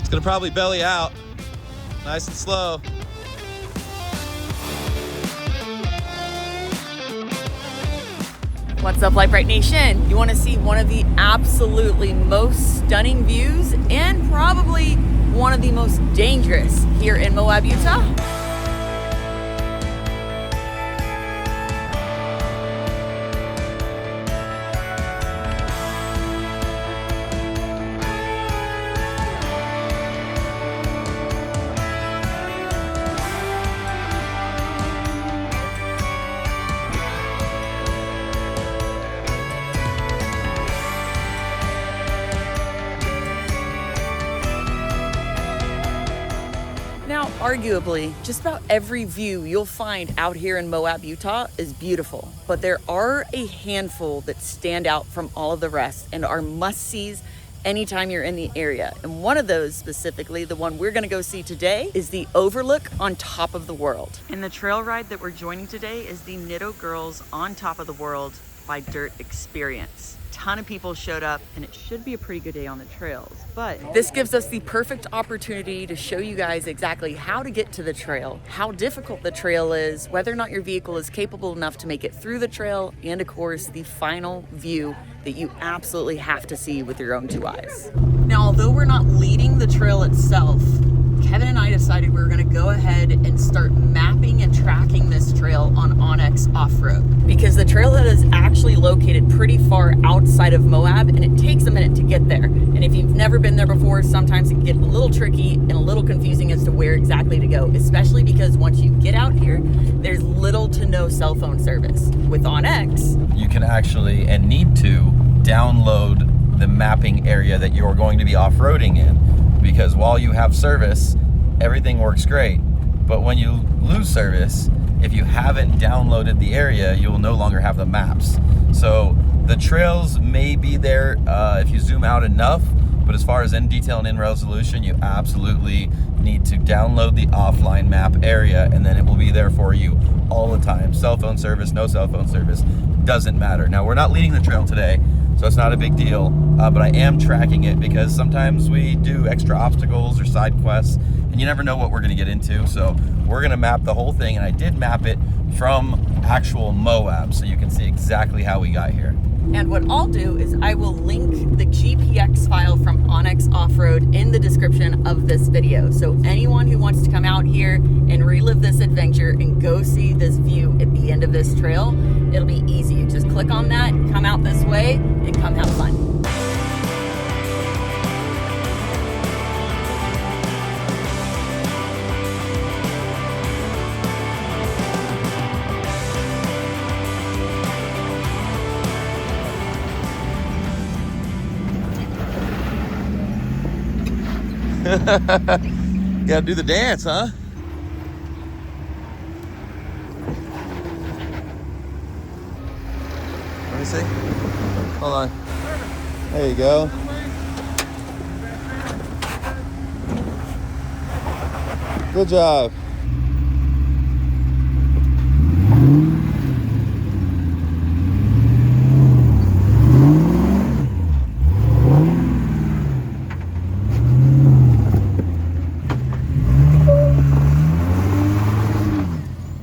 It's gonna probably belly out, nice and slow. What's up, Brite Nation? You want to see one of the absolutely most stunning views and probably one of the most dangerous here in Moab, Utah? Now, arguably, just about every view you'll find out here in Moab, Utah is beautiful, but there are a handful that stand out from all of the rest and are must-sees anytime you're in the area. And one of those specifically, the one we're gonna go see today, is the Overlook on top of the world. And the trail ride that we're joining today is the Nitto Girls on Top of the World by Dirt Experience. Ton of people showed up and it should be a pretty good day on the trails, but this gives us the perfect opportunity to show you guys exactly how to get to the trail, how difficult the trail is, whether or not your vehicle is capable enough to make it through the trail, and of course the final view that you absolutely have to see with your own two eyes. Now, although we're not leading the trail itself, Kevin and I decided we were going to go ahead and start mapping and tracking this trail on OnX Offroad, because the trailhead is actually located pretty far outside of Moab and it takes a minute to get there. And if you've never been there before, sometimes it can get a little tricky and a little confusing as to where exactly to go, especially because once you get out here, there's little to no cell phone service. With OnX, You can actually, and need to, download the mapping area that you're going to be off-roading in. Because while you have service, everything works great. But when you lose service, if you haven't downloaded the area, you will no longer have the maps. So the trails may be there if you zoom out enough, but as far as in detail and in resolution, you absolutely need to download the offline map area, and then it will be there for you all the time. Cell phone service, no cell phone service, doesn't matter. Now, we're not leading the trail today, so it's not a big deal, but I am tracking it because sometimes we do extra obstacles or side quests, and you never know what we're gonna get into. So we're gonna map the whole thing, and I did map it from actual Moab, so you can see exactly how we got here. and what I'll do is I will link the GPX file from OnX Offroad in the description of this video. So anyone who wants to come out here and relive this adventure and go see this view at the end of this trail, it'll be easy. You just click on that, come out this way, and come have fun. Gotta do the dance, huh? Let me see. Hold on. There you go. Good job.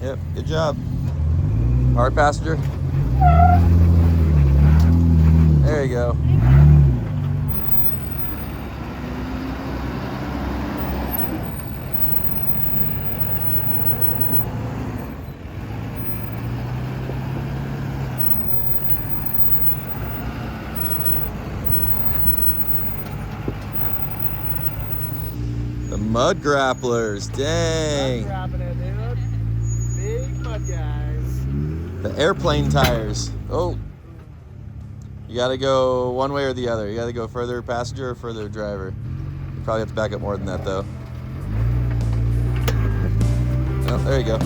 Yep, good job. Hard passenger. There you go. The mud grapplers, dang. Grabbing it, dude. Big mud guys. The airplane tires. Oh. You gotta go one way or the other. You gotta go further passenger or further driver. You probably have to back up more than that though. Oh, there you go.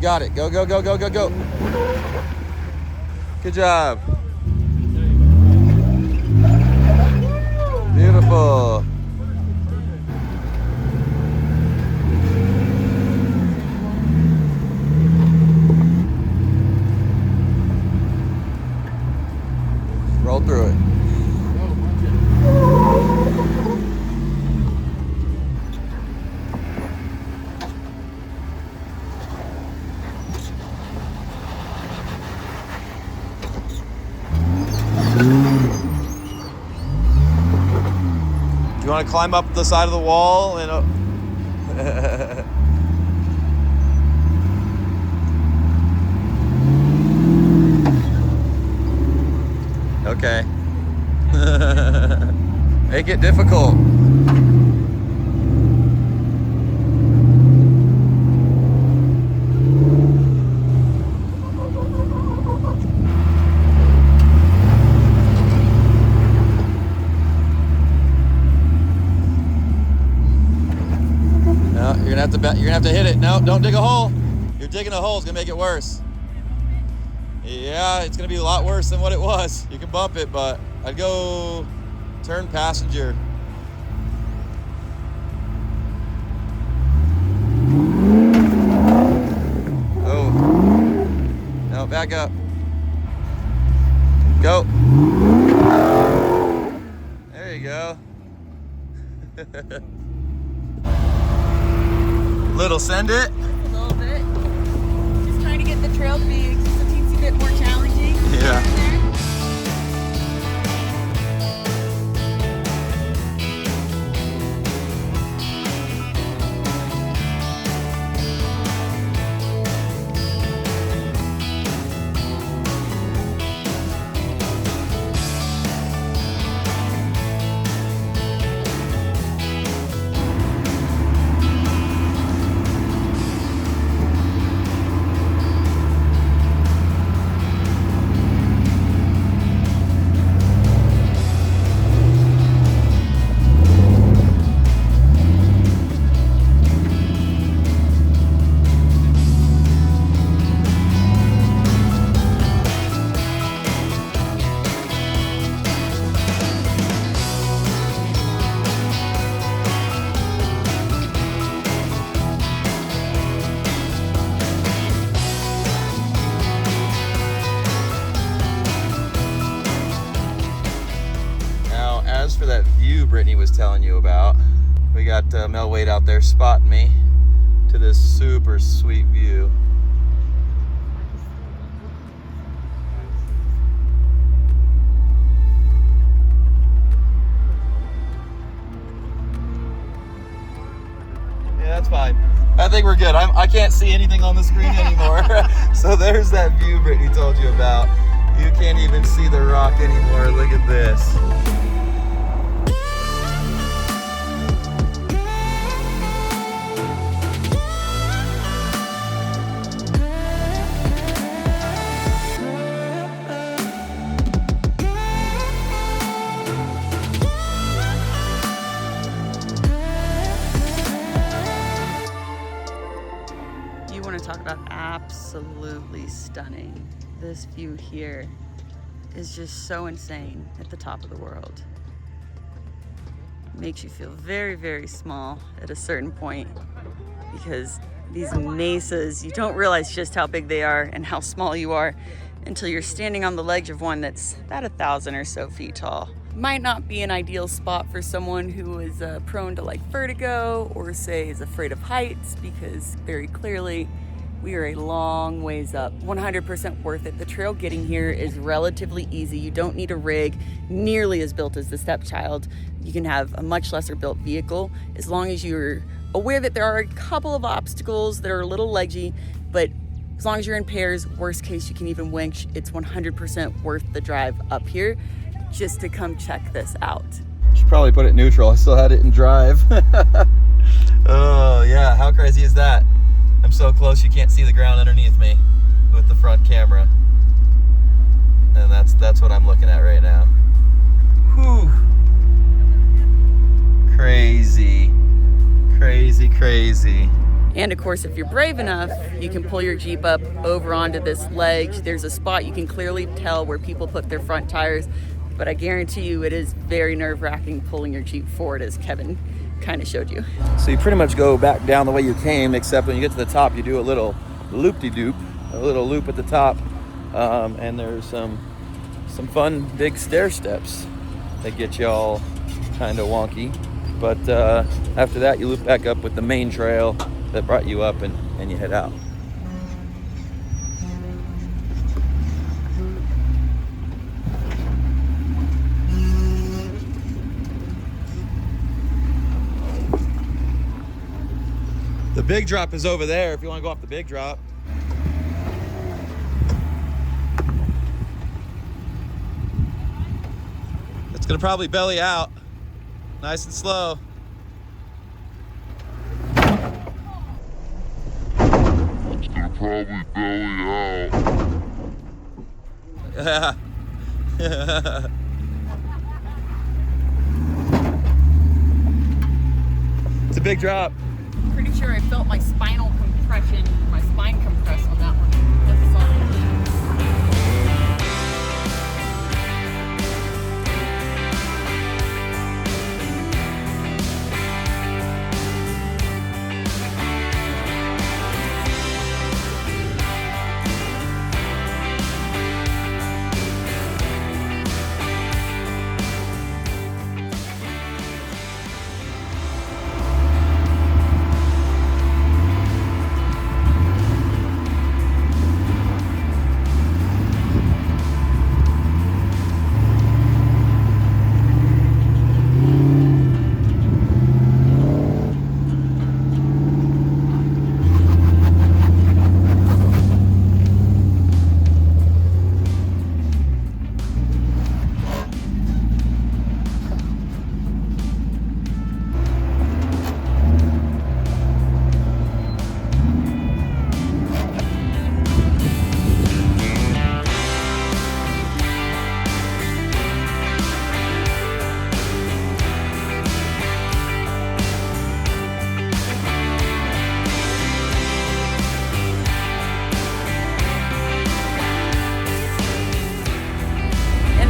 got it. Go, go, go, go, go, go. Good job. Beautiful. Roll through it. Do you want to climb up the side of the wall and okay. Make it difficult. No, you're gonna have to hit it. No, don't dig a hole. You're digging a hole is gonna make it worse. Yeah, it's gonna be a lot worse than what it was. You can bump it, but I'd go turn passenger. Oh, no, back up. Go. There you go. Little send it. A little bit. Just trying to get the trail to be just a teensy bit more challenging. Yeah. As for that view Brittany was telling you about, we got Mel Wade out there spotting me to this super sweet view. Yeah, that's fine. I think we're good. I can't see anything on the screen anymore. So there's that view Brittany told you about. You can't even see the rock anymore. Look at this. Talk about absolutely stunning. This view here is just so insane at the top of the world. Makes you feel very, very small at a certain point because these mesas, you don't realize just how big they are and how small you are until you're standing on the ledge of one that's about 1,000 or so feet tall. Might not be an ideal spot for someone who is prone to like vertigo or say is afraid of heights because very clearly we are a long ways up. 100% worth it. The trail getting here is relatively easy. You don't need a rig nearly as built as the Stepchild. You can have a much lesser built vehicle as long as you're aware that there are a couple of obstacles that are a little ledgy, but as long as you're in pairs, worst case you can even winch. It's 100% worth the drive up here just to come check this out. Should probably put it neutral. I still had it in drive. Oh yeah, how crazy is that? I'm so close you can't see the ground underneath me with the front camera. And that's what I'm looking at right now. Whew. Crazy. Crazy, crazy. And of course, if you're brave enough, you can pull your Jeep up over onto this ledge. There's a spot you can clearly tell where people put their front tires, but I guarantee you it is very nerve-wracking pulling your Jeep forward, as Kevin kind of showed you. So you pretty much go back down the way you came, except when you get to the top, you do a little loop-de-doop, a little loop at the top, and there's some fun big stair steps that get you all kind of wonky. But after that, you loop back up with the main trail that brought you up, and you head out. The big drop is over there if you want to go off the big drop. It's gonna probably belly out, nice and slow. Probably belly out. Yeah. It's a big drop. Pretty sure I felt my spinal compression, my spine compress on that one. That's solid.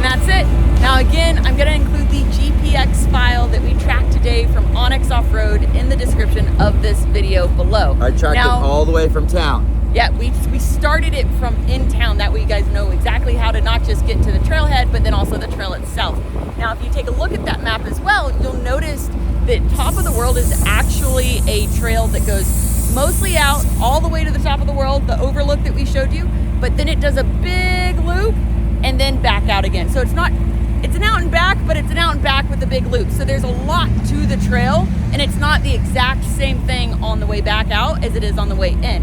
That's it. Now again, I'm going to include the GPX file that we tracked today from OnX Offroad in the description of this video below. I tracked it all the way from town. Yeah, we started it from in town. That way you guys know exactly how to not just get to the trailhead, but then also the trail itself. Now, if you take a look at that map as well, you'll notice that Top of the World is actually a trail that goes mostly out all the way to the top of the world, the Overlook that we showed you, but then it does a big loop and then back out again. So it's an out and back, but it's an out and back with a big loop. So there's a lot to the trail, and it's not the exact same thing on the way back out as it is on the way in.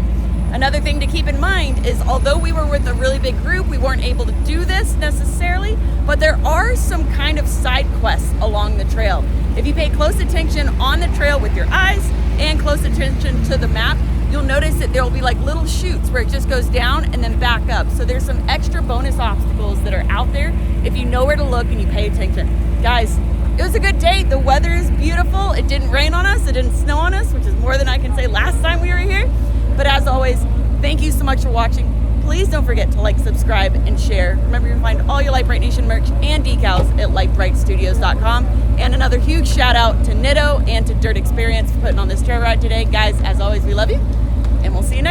Another thing to keep in mind is, although we were with a really big group, we weren't able to do this necessarily, but there are some kind of side quests along the trail. If you pay close attention on the trail with your eyes and close attention to the map, you'll notice that there will be like little chutes where it just goes down and then back up. So there's some extra bonus obstacles that are out there if you know where to look and you pay attention. Guys, it was a good day. The weather is beautiful. It didn't rain on us. It didn't snow on us, which is more than I can say last time we were here. But as always, thank you so much for watching. Please don't forget to like, subscribe, and share. Remember, you can find all your Lite Brite Nation merch and decals at litebritstudios.com. And another huge shout out to Nitto and to Dirt Experience for putting on this trail ride today. Guys, as always, we love you, and we'll see you next time.